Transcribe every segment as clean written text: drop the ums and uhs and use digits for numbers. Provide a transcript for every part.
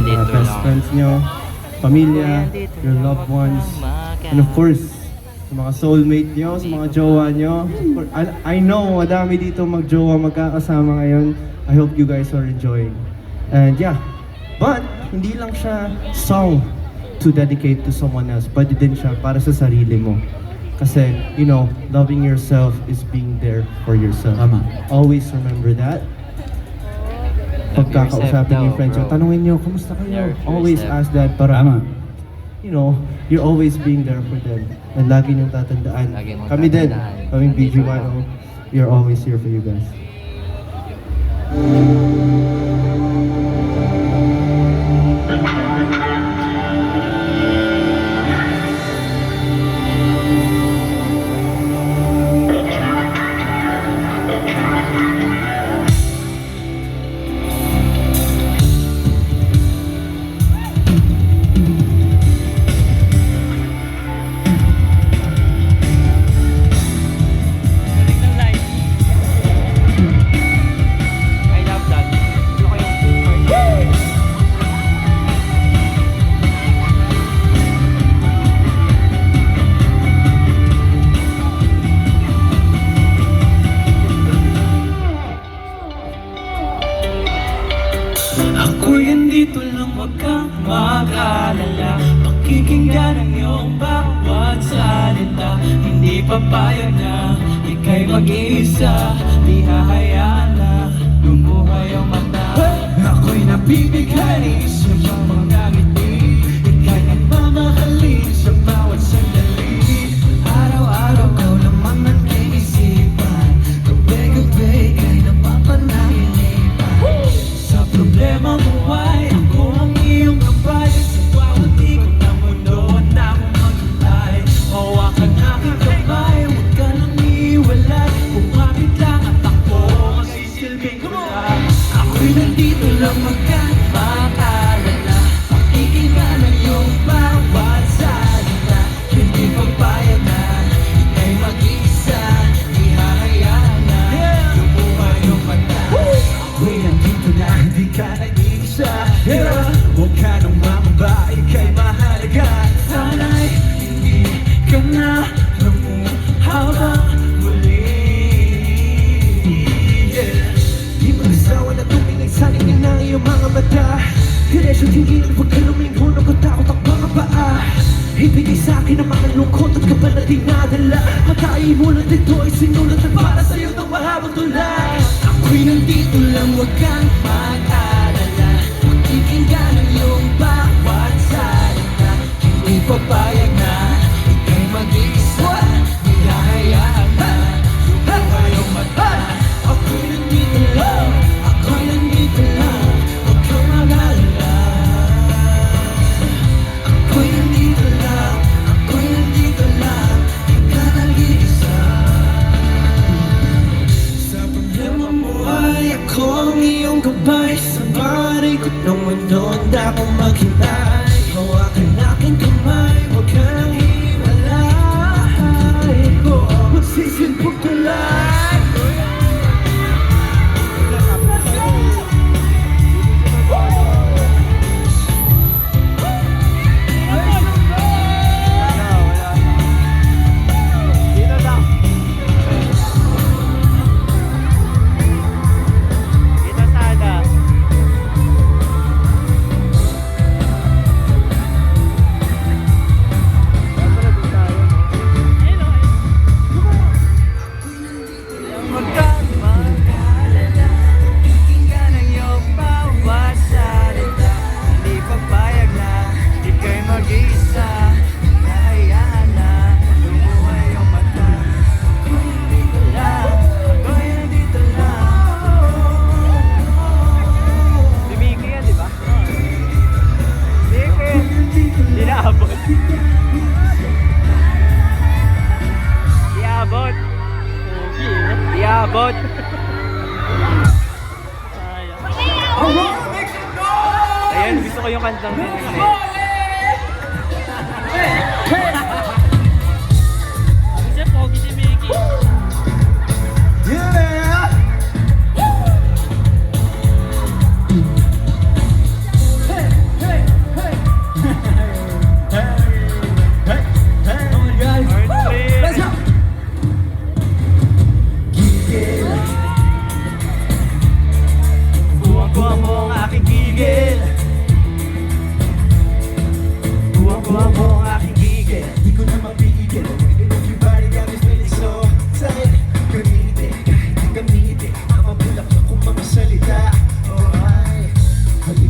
mga best friends nyo, pamilya, your loved ones, and of course, sa mga soulmate nyo, sa mga jowa nyo. I know, madami dito mag-jowa, magkakasama ngayon. I hope you guys are enjoying. And yeah, but hindi lang siya song to dedicate to someone else, pwede din siya para sa sarili mo. Kasi, you know, loving yourself is being there for yourself. Tama. Always remember that. Pagkakausapin yung friends nyo, tanungin nyo, kumusta kayo? Always ask that para, you know, you're always being there for them. And lagi nyo tatandaan. Kami din, kaming BG1O, we are always here for you guys. Ako'y andito lang, wag kang mag-alala. Pakikinggan ang iyong bawat salita. Hindi papayag na ika'y mag-iisa. Di hahayaan na lumuhay ang mata. Ako'y nabibigay ni isa pang mga ngiti. Ika'y nagmamahalin sa bawat sandali. Araw-araw ko naman ang kaisipan. Gabi-gabi ika'y napapanahinipan. Sa problema mo ay ako ang iyong gabay. Sa bawat ikot ng mundo na mo maghintay. Hawakan aking kamay, huwag ka nang iwalay. Kumapit lang at ako masisilbing kulay. Ako'y nandito lang, wag kang mag-alala. Pakikinggan ang iyong bawat salita. Hindi papayag na ika'y mag-isa. Di hahayaan na lumuhay ang mata. Ako'y nandito na, hindi ka nag-iisa. Huwag ka nang mamaba, ika'y mahalaga. Sana'y hindi ka na habang muli. Di mag-asawa na tumingin sa ningin ng iyong mga mata. Diretso tingin, huwag ka luminghon, ako takot ang mga paa. Ibigay sa akin ang mga lungkot at kapal na dinadala. Matayin mo lang dito ay sinulat at para sa'yo itong mahabang tulad. Ako'y nandito lang, huwag kang mag-alala. Pakikinggan ang iyong bawat salita. Hindi papayag na ika'y mag-iisa. Di hahayaan na lumuhay ang mata. Ako'y nandito lang, ako'y nandito lang. Huwag kang mag-alala. Ako'y nandito lang, ako'y nandito lang. Di ka nag-iisa. Sa problema mo ay ako ang iyong gabay. Sa bawat ikot ng mundo handa akong maghintay. Hawakan aking kamay, huwag ka nang hiwalay. Magsisilpog tulay. Iabot. Ayan, gusto ko yung kantang din. Kasi pogi si Mickey. Yeah! Hey!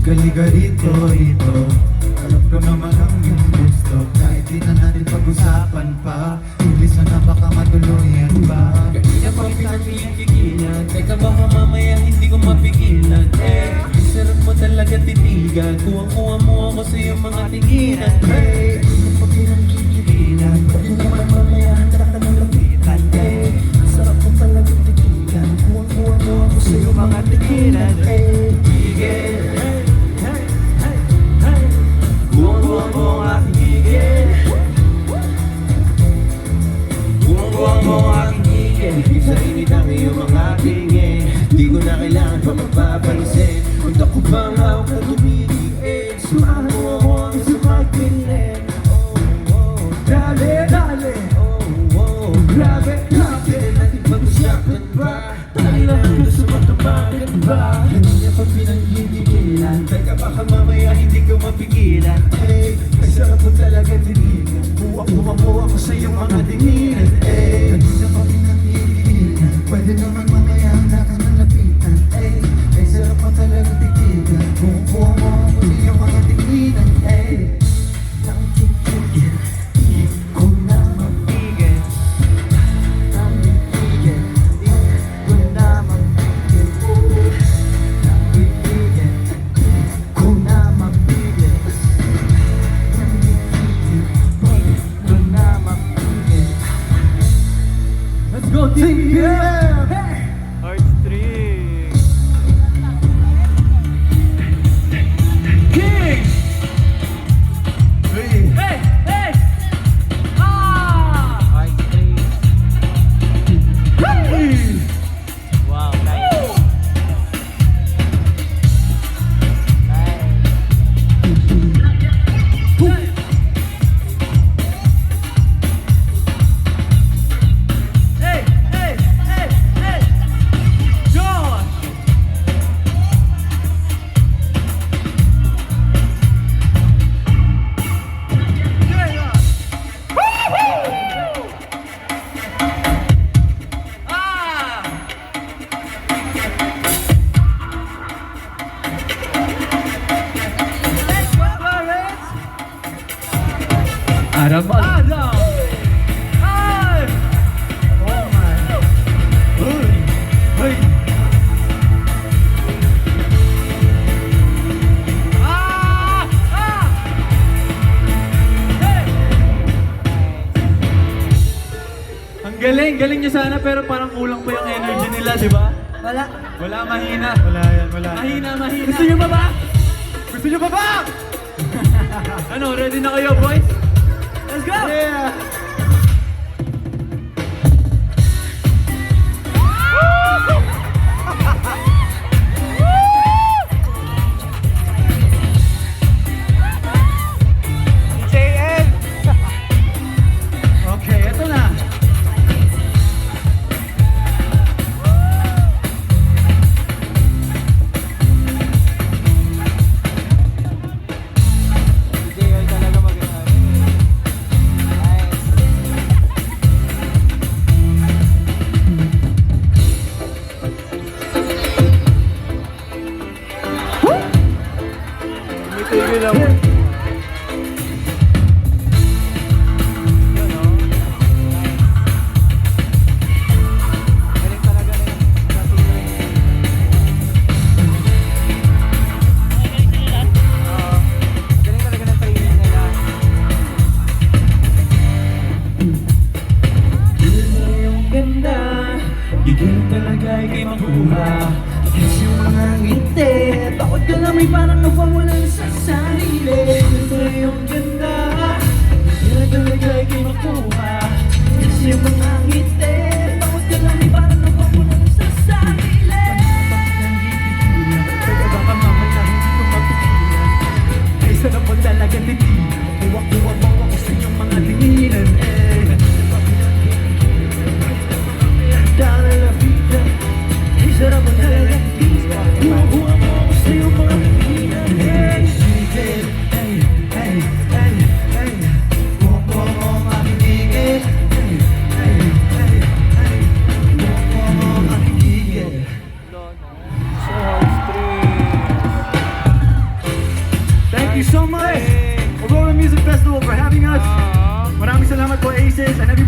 Kaliga rito, rito. Alam ko naman ang iyong gusto. Kahit di na natin pag-usapan pa, English na baka matuluyan pa. Kanina pa pinagpigilan, teka baka mamaya hindi ko mapigilan. Ang sarap mo talaga titigan, kuha-kuha mo ako sa iyong mga tinginan. Kanina pa pinagpigilan, pwede naman mamaya handa ka ng lapitan. Ang sarap mo talaga titigan, kuha-kuha mo ako sa iyong mga tinginan. Higil, kuha-kuha mo ang aking higil. Kuha-kuha mo ang aking higil. Sa init ang iyong mga tingin, di ko na kailangan pa magpapansin. Kung ako bang hawak na tumitigil, samahan mo ako hanggang sa magpilit. Dale, dale, Grabe, grabe, natin pag-usapan ba? Tayo lang hanggang sa matabagan ba? kanina pa pinagpigilan. Teka baka mamaya hindi ko mapigilan. Ang sarap mo talaga tinigan, kuha-kuha mo ako sa iyong mga tinginan. Kanina pa pinagpigilan, pwede naman mamaya handa ka ng lapitan. Ay sarap mo talaga titigan, kuha mo ako sa iyong mga tinginan. Ang titigil, di ko na mapigil. Ang titigil, di ko na mapigil. Ang titigil, di ko na mapigil. Ang titigil, di ko na mapigil. Let's go, TPM! Heartstring! King! Hey! Hey! Ah! Heartstring! Hey! Wow, nice! Hey! Hey! Hey! Hey! Josh! Adam! Adam! Ay! Oh my! Hey! Ah! Ah! Hey! Ang galing, galing niyo sana pero parang kulang pa yung energy nila, di ba? Wala. Wala, mahina. Wala yan, wala. Mahina, mahina. Gusto niyo ba ba? Gusto niyo ba ba? Ano, ready na kayo, boys? Let's go! Yeah! JL! Okay, eto na. JL talaga maganda. Tigil ako. Yun, oh. Galing talaga na yung galing talaga ng training nila. Yung ganda, bigyan talaga ikay makuha. Kasi yung mga ngiti, bakit ka lang may parang nawawalan sa sarili. Ito yung ganda, bigyan talaga ikay makuha. Kasi yung mga ngiti, bakit ka lang may parang nawawalan sa sarili. Pwede baka mamaya hindi ko mapigilan. Ay sarap mo talaga titigan, kuha-kuha mo ako sa iyong mga tinginan. Sarap mo talaga titigan, kuha-kuha mo ako sa iyong mga tinginan. Hey, hey, hey, hey. much, Aurora Music Festival, for having us. Maraming salamat po, Aces, and everybody.